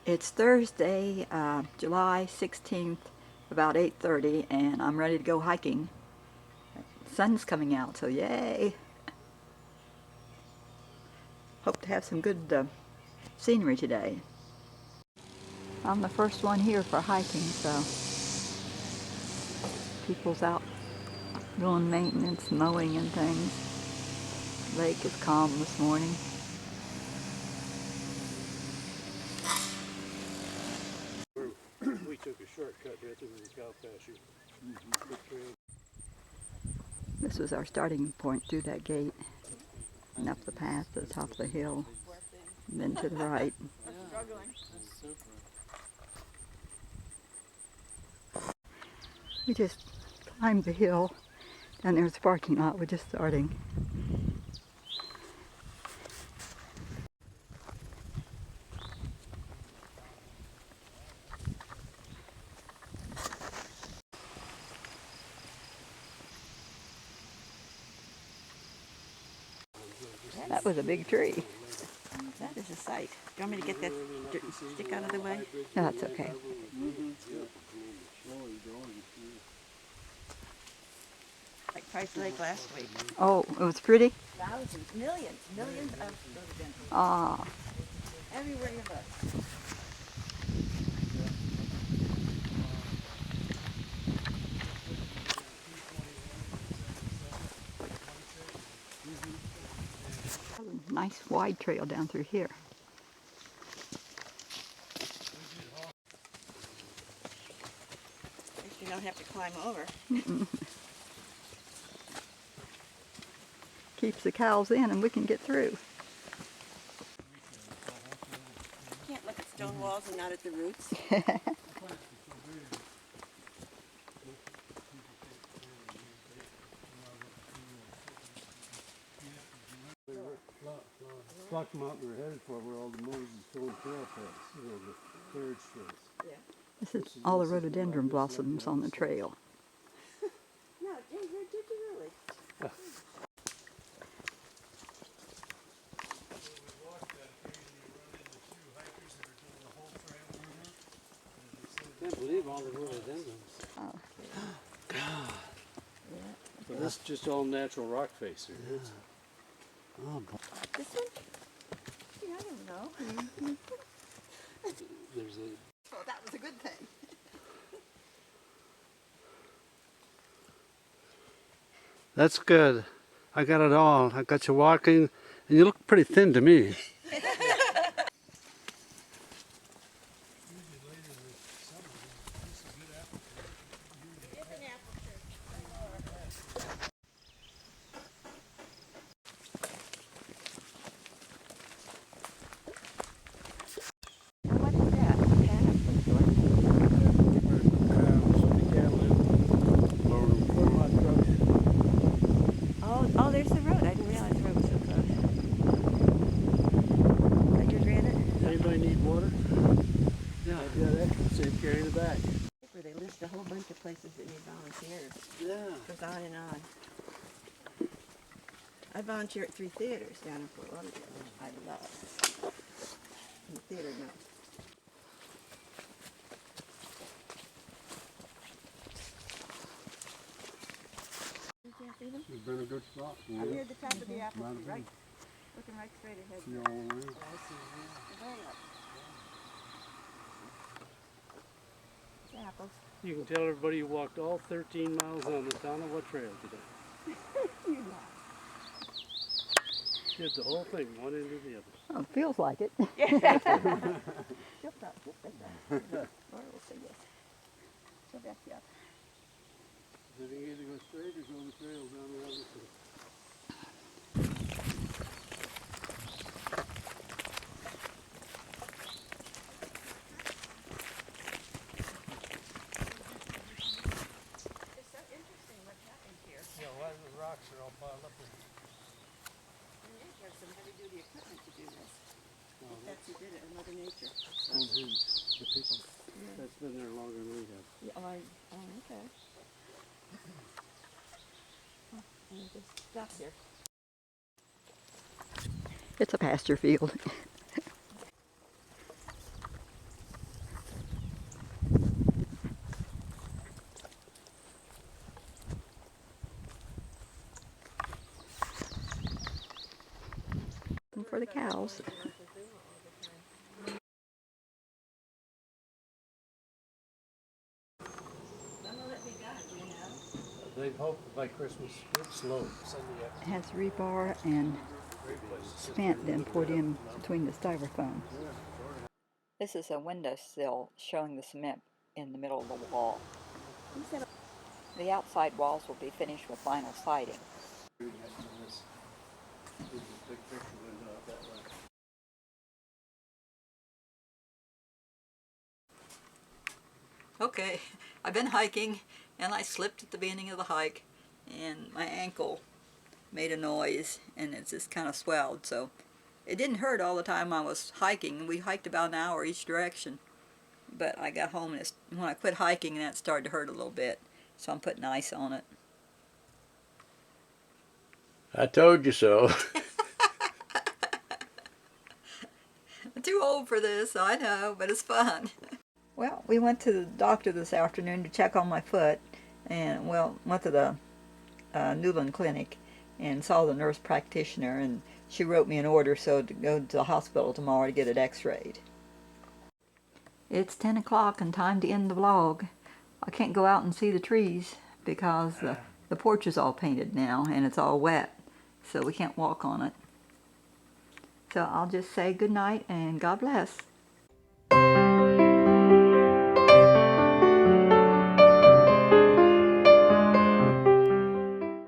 It's Thursday, July 16th, about 8:30, and I'm ready to go hiking. The sun's coming out, so yay! Hope to have some good scenery today. I'm the first one here for hiking, so people's out doing maintenance, mowing and things. Lake is calm this morning. We took a shortcut right through the cow pasture. This was our starting point through that gate and up the path to the top of the hill, and then to the right. We just climbed the hill. Down there's the parking lot. We're just starting. That was a big tree. That is a sight. Do you want me to get that stick out of the way? No, that's okay. Like Price Lake last week. Oh, it was pretty? Thousands, millions of rhododendrons. Ah, Everywhere you look. nice wide trail down through here. At least you don't have to climb over. Keeps the cows in and we can get through. You can't look at stone walls and not at the roots. Rock Mountain we're headed for where all the Moses Stone Trail paths, the carriage trails. This is all the rhododendron blossoms on the trail. No, did you really? I can't believe all the rhododendrons. Oh. God. But this is just all natural rock face here. Oh, This one? Yeah, I don't know. there's a Oh, that was a good thing. That's good. I got it all. I got you walking, and you look pretty thin to me. What is that? Oh, there's the road. I didn't realize the road was so close. Got your granite? Anybody need water? Yeah, I've got extra, so you carry the bag. Where they list a whole bunch of places that need volunteers. Yeah. It goes on and on. I volunteer at 3 theaters down in Fort Lauderdale, which I love. And the theater knows. It's been a good spot. Yeah. I'm here at the top of the apple Mountain tree, right, looking right straight ahead. See all the way? Way up. It's apples. You can tell everybody you walked all 13 miles on the Tanawha Trail today. You know. Did the whole thing, one into the other. Oh, it feels like it. Just like that. Laura will say yes. Go back the other. Then you either go straight or go the trail down the other side. It's so interesting what happened here. Yeah, why the rocks are all piled up there? And you have some heavy-duty equipment to do this. That's who did it, Mother Nature. The people. That's been there longer than we have. Yeah, okay. And just stop here. It's a pasture field. for the cows. They hope by Christmas it's slow. Sunday It has rebar and cement then poured in between the styrofoam. This is a windowsill showing the cement in the middle of the wall. The outside walls will be finished with vinyl siding. Okay, I've been hiking and I slipped at the beginning of the hike and my ankle made a noise and it's just kind of swelled, so it didn't hurt all the time I was hiking. We hiked about an hour each direction, but I got home and when I quit hiking that started to hurt a little bit, so I'm putting ice on it. I told you so. I'm too old for this, I know, but it's fun. Well, we went to the doctor this afternoon to check on my foot, and went to the Newland Clinic and saw the nurse practitioner, and she wrote me an order to go to the hospital tomorrow to get it x-rayed. It's 10 o'clock and time to end the vlog. I can't go out and see the trees because the porch is all painted now and it's all wet, so we can't walk on it. So I'll just say good night and God bless.